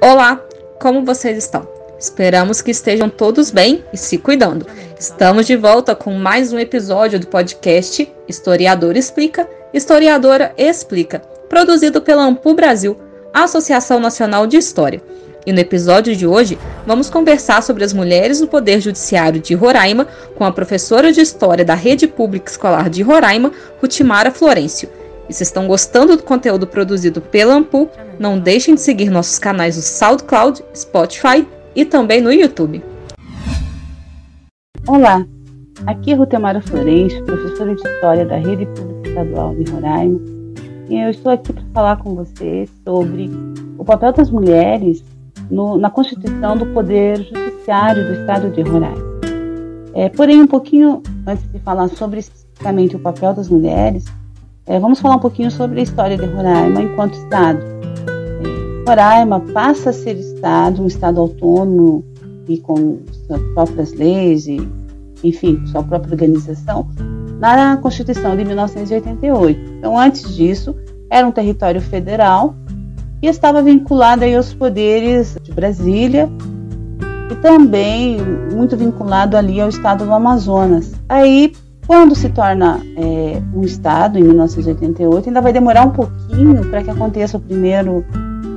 Olá, como vocês estão? Esperamos que estejam todos bem e se cuidando. Estamos de volta com mais um episódio do podcast Historiador Explica, Historiadora Explica, produzido pela Ampu Brasil, a Associação Nacional de História. E no episódio de hoje, vamos conversar sobre as mulheres no Poder Judiciário de Roraima com a professora de História da Rede Pública Escolar de Roraima, Rutimara Florencio. E se estão gostando do conteúdo produzido pela Ampu, não deixem de seguir nossos canais no SoundCloud, Spotify e também no YouTube. Olá, aqui é Rutimara Florencio, professora de História da Rede Pública Estadual de Roraima, e eu estou aqui para falar com vocês sobre o papel das mulheres na constituição do Poder Judiciário do Estado de Roraima. Porém, um pouquinho antes de falar sobre especificamente o papel das mulheres, vamos falar um pouquinho sobre a história de Roraima enquanto Estado. Roraima passa a ser um Estado autônomo e com suas próprias leis e, enfim, sua própria organização, na Constituição de 1988. Então, antes disso, era um território federal e estava vinculado aí aos poderes de Brasília e também muito vinculado ali ao Estado do Amazonas. Aí, quando se torna um Estado, em 1988, ainda vai demorar um pouquinho para que aconteça o primeiro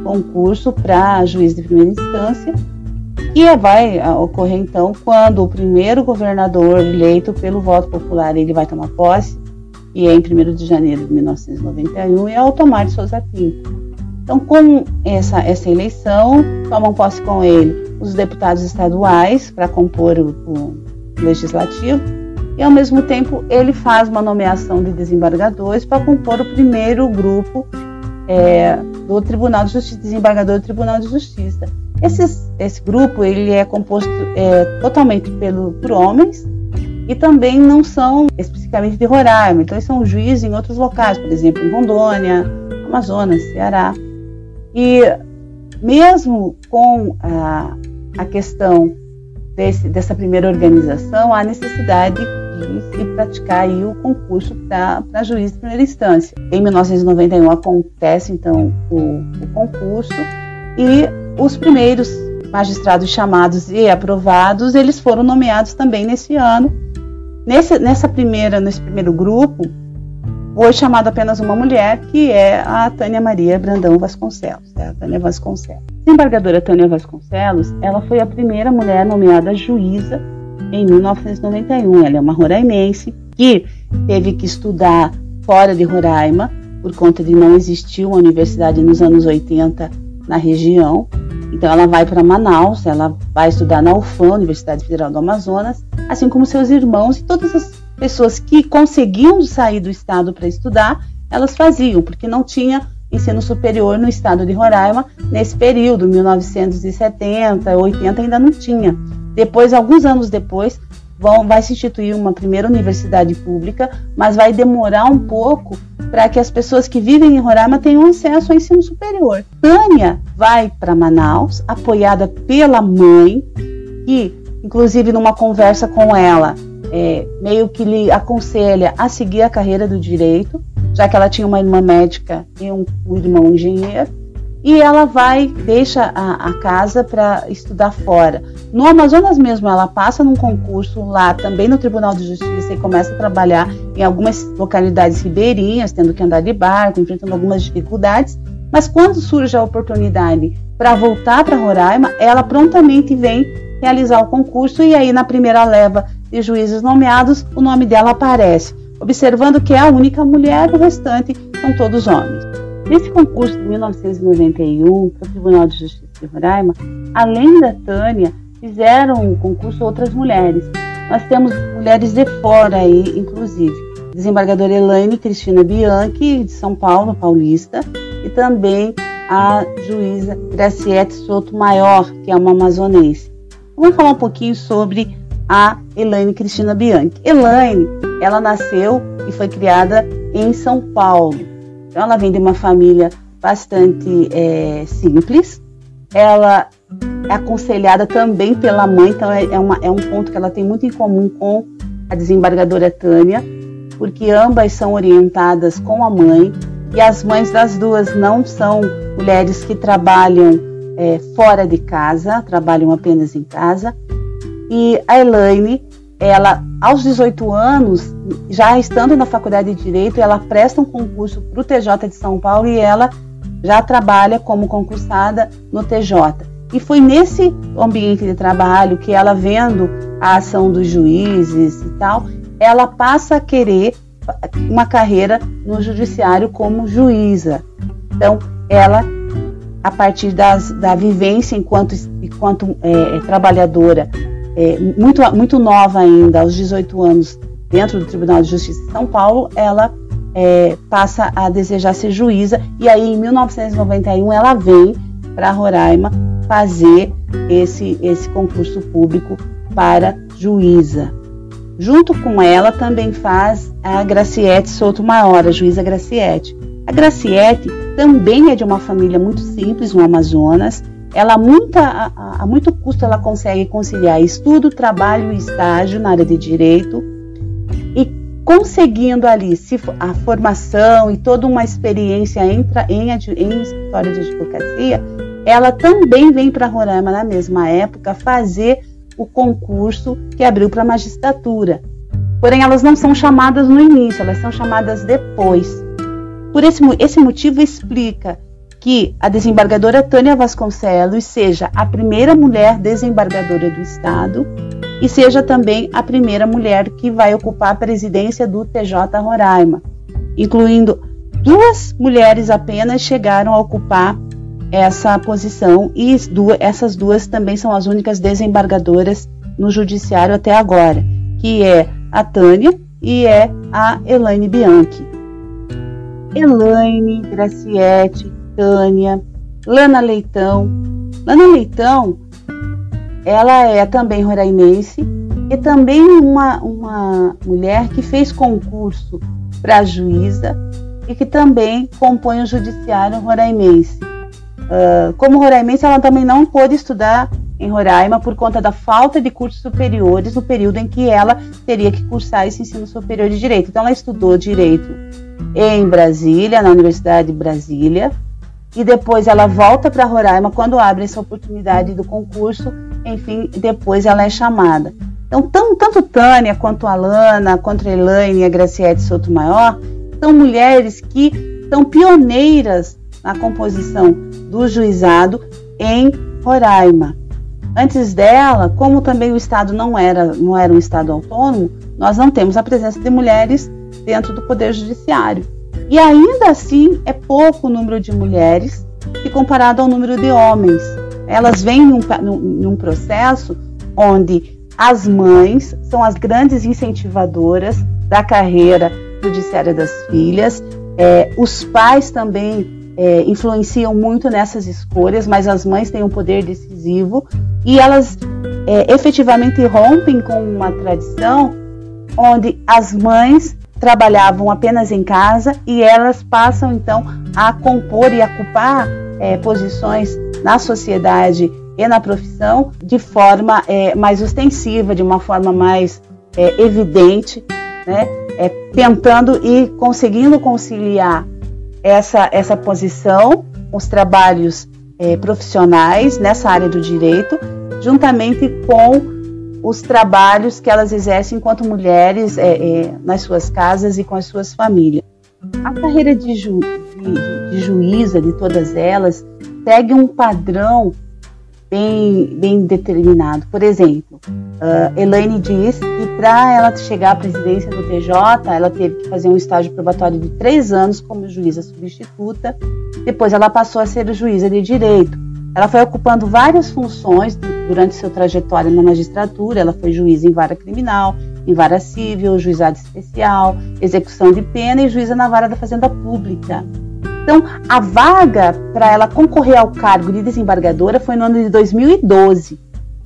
concurso para juiz de primeira instância, que vai ocorrer então quando o primeiro governador eleito pelo voto popular ele vai tomar posse, e é em 1º de janeiro de 1991, e é Altomar de Souza Pinto. Então, com essa eleição, tomam posse com ele os deputados estaduais para compor o legislativo, e ao mesmo tempo ele faz uma nomeação de desembargadores para compor o primeiro grupo do Tribunal de Justiça, desembargador do Tribunal de Justiça. Esse grupo ele é composto totalmente por homens e também não são especificamente de Roraima, então eles são juízes em outros locais, por exemplo, em Rondônia, Amazonas, Ceará. E mesmo com a questão dessa primeira organização, há necessidade de se praticar aí o concurso para juiz de primeira instância. Em 1991 acontece então o concurso e os primeiros magistrados chamados e aprovados, eles foram nomeados também nesse ano. Nesse primeiro grupo, foi chamada apenas uma mulher, que é a Tânia Maria Brandão Vasconcelos, a Tânia Vasconcelos. A desembargadora Tânia Vasconcelos, ela foi a primeira mulher nomeada juíza em 1991. Ela é uma roraimense que teve que estudar fora de Roraima, por conta de não existir uma universidade nos anos 80 na região. Então ela vai para Manaus, ela vai estudar na UFAM, Universidade Federal do Amazonas, assim como seus irmãos e todas as pessoas que conseguiam sair do estado para estudar, elas faziam, porque não tinha ensino superior no estado de Roraima nesse período, 1970, 80 ainda não tinha. Depois, alguns anos depois, vai se instituir uma primeira universidade pública, mas vai demorar um pouco para que as pessoas que vivem em Roraima tenham acesso ao ensino superior. Tânia vai para Manaus, apoiada pela mãe, que, inclusive, numa conversa com ela, meio que lhe aconselha a seguir a carreira do direito, já que ela tinha uma irmã médica e um irmão engenheiro, e ela deixa a casa para estudar fora. No Amazonas mesmo, ela passa num concurso lá também no Tribunal de Justiça e começa a trabalhar em algumas localidades ribeirinhas, tendo que andar de barco, enfrentando algumas dificuldades, mas quando surge a oportunidade para voltar para Roraima, ela prontamente vem realizar o concurso, e aí na primeira leva de juízes nomeados, o nome dela aparece, observando que é a única mulher, o restante são todos homens. Nesse concurso de 1991, para o Tribunal de Justiça de Roraima, além da Tânia, fizeram o concurso outras mulheres. Nós temos mulheres de fora aí, inclusive. Desembargadora Elaine Cristina Bianchi, de São Paulo, paulista, e também a juíza Graciete Soto Maior, que é uma amazonense. Vamos falar um pouquinho sobre a Elaine Cristina Bianchi. Elaine, ela nasceu e foi criada em São Paulo. Então, ela vem de uma família bastante simples. Ela é aconselhada também pela mãe, então é um ponto que ela tem muito em comum com a desembargadora Tânia, porque ambas são orientadas com a mãe, e as mães das duas não são mulheres que trabalham fora de casa, trabalham apenas em casa. E a Elaine, ela, aos 18 anos, já estando na faculdade de Direito, ela presta um concurso para o TJ de São Paulo e ela já trabalha como concursada no TJ. E foi nesse ambiente de trabalho que ela, vendo a ação dos juízes e tal, ela passa a querer uma carreira no judiciário como juíza. Então, ela, a partir da vivência enquanto trabalhadora, muito nova ainda, aos 18 anos, dentro do Tribunal de Justiça de São Paulo, ela passa a desejar ser juíza, e aí em 1991 ela vem para Roraima fazer esse concurso público para juíza. Junto com ela também faz a Graciete Sotomayor, a juíza Graciete. A Graciete também é de uma família muito simples no Amazonas. Ela, a muito custo, ela consegue conciliar estudo, trabalho e estágio na área de direito, e conseguindo ali a formação e toda uma experiência em escritório de advocacia, ela também vem para Roraima na mesma época fazer o concurso que abriu para a magistratura. Porém, elas não são chamadas no início, elas são chamadas depois. Por esse motivo explica que a desembargadora Tânia Vasconcelos seja a primeira mulher desembargadora do Estado e seja também a primeira mulher que vai ocupar a presidência do TJ Roraima, incluindo 2 mulheres apenas chegaram a ocupar essa posição, e essas 2 também são as únicas desembargadoras no judiciário até agora, que é a Tânia e é a Elaine Bianchi. Elaine, Graciete, Tânia, Lana Leitão. Lana Leitão, ela é também roraimense e também uma mulher que fez concurso para juíza e que também compõe o judiciário roraimense. Como roraimense, ela também não pôde estudar em Roraima por conta da falta de cursos superiores no período em que ela teria que cursar esse ensino superior de Direito. Então, ela estudou Direito em Brasília, na Universidade de Brasília, e depois ela volta para Roraima quando abre essa oportunidade do concurso. Enfim, depois ela é chamada. Então, tanto Tânia quanto a Lana, quanto a Elaine e a Graciete Sotomayor são mulheres que são pioneiras na composição do juizado em Roraima. Antes dela, como também o Estado não era um Estado autônomo, nós não temos a presença de mulheres dentro do Poder Judiciário. E ainda assim, é pouco o número de mulheres se comparado ao número de homens. Elas vêm num processo onde as mães são as grandes incentivadoras da carreira judiciária das filhas, os pais também influenciam muito nessas escolhas, mas as mães têm um poder decisivo e elas efetivamente rompem com uma tradição onde as mães trabalhavam apenas em casa e elas passam então a compor e a ocupar posições na sociedade e na profissão de forma mais ostensiva, de uma forma mais evidente, né? Tentando e conseguindo conciliar essa posição, os trabalhos profissionais nessa área do direito, juntamente com os trabalhos que elas exercem enquanto mulheres nas suas casas e com as suas famílias. A carreira de juíza de todas elas segue um padrão bem determinado. Por exemplo, Elaine diz que para ela chegar à presidência do TJ, ela teve que fazer um estágio probatório de 3 anos como juíza substituta. Depois ela passou a ser juíza de direito. Ela foi ocupando várias funções durante sua trajetória na magistratura. Ela foi juíza em vara criminal, em vara civil, juizado especial, execução de pena e juíza na vara da Fazenda Pública. Então, a vaga para ela concorrer ao cargo de desembargadora foi no ano de 2012.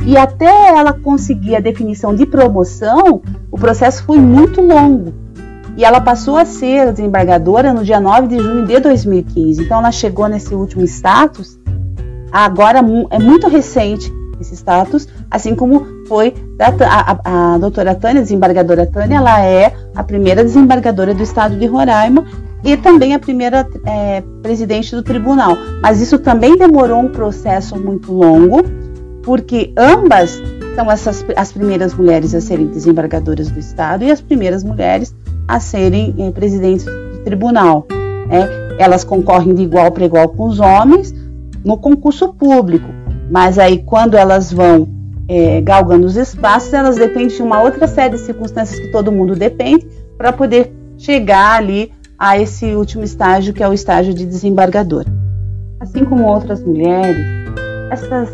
E até ela conseguir a definição de promoção, o processo foi muito longo. E ela passou a ser desembargadora no dia 9 de junho de 2015. Então, ela chegou nesse último status. Agora é muito recente esse status, assim como foi a doutora Tânia, desembargadora Tânia, ela é a primeira desembargadora do estado de Roraima e também a primeira presidente do tribunal. Mas isso também demorou um processo muito longo, porque ambas são as primeiras mulheres a serem desembargadoras do Estado e as primeiras mulheres a serem presidentes do tribunal. Elas concorrem de igual para igual com os homens no concurso público, mas aí quando elas vão galgando os espaços, elas dependem de uma outra série de circunstâncias que todo mundo depende para poder chegar ali a esse último estágio, que é o estágio de desembargadora. Assim como outras mulheres, essas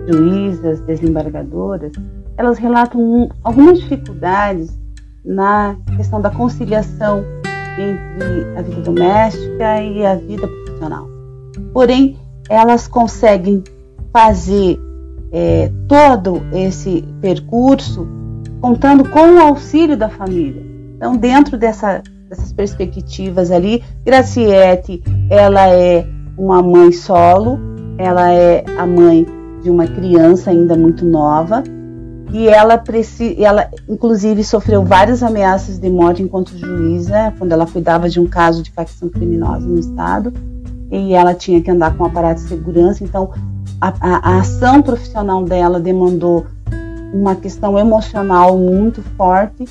juízas, desembargadoras, elas relatam algumas dificuldades na questão da conciliação entre a vida doméstica e a vida profissional. Porém, elas conseguem fazer todo esse percurso contando com o auxílio da família. Então, dentro dessas perspectivas ali, Graciete, ela é uma mãe solo, ela é a mãe de uma criança ainda muito nova, e ela inclusive sofreu várias ameaças de morte enquanto juíza, quando ela cuidava de um caso de facção criminosa no estado, e ela tinha que andar com um aparato de segurança. Então a ação profissional dela demandou uma questão emocional muito forte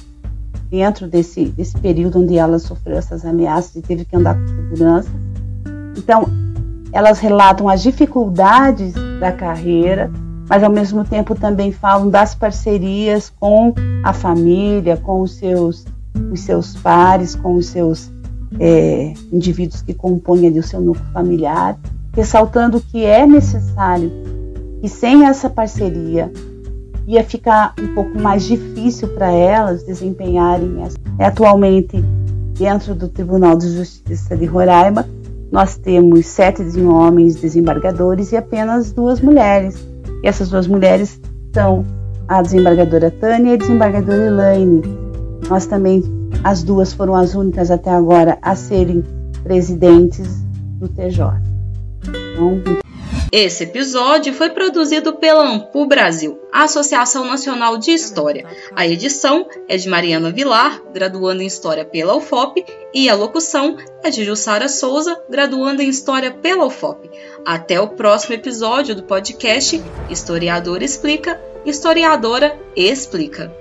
dentro desse período onde ela sofreu essas ameaças e teve que andar com segurança. Então elas relatam as dificuldades da carreira, mas ao mesmo tempo também falam das parcerias com a família, com os seus pares, com os seus indivíduos que compõem ali o seu núcleo familiar, ressaltando que é necessário que sem essa parceria ia ficar um pouco mais difícil para elas desempenharem essa. Atualmente, dentro do Tribunal de Justiça de Roraima, nós temos 7 homens desembargadores e apenas 2 mulheres. E essas 2 mulheres são a desembargadora Tânia e a desembargadora Elaine. Nós também, as 2 foram as únicas até agora a serem presidentes do TJ. Então, esse episódio foi produzido pela Ampu Brasil, a Associação Nacional de História. A edição é de Mariana Vilar, graduanda em História pela UFOP, e a locução é de Jussara Souza, graduanda em História pela UFOP. Até o próximo episódio do podcast Historiadora Explica, Historiadora Explica.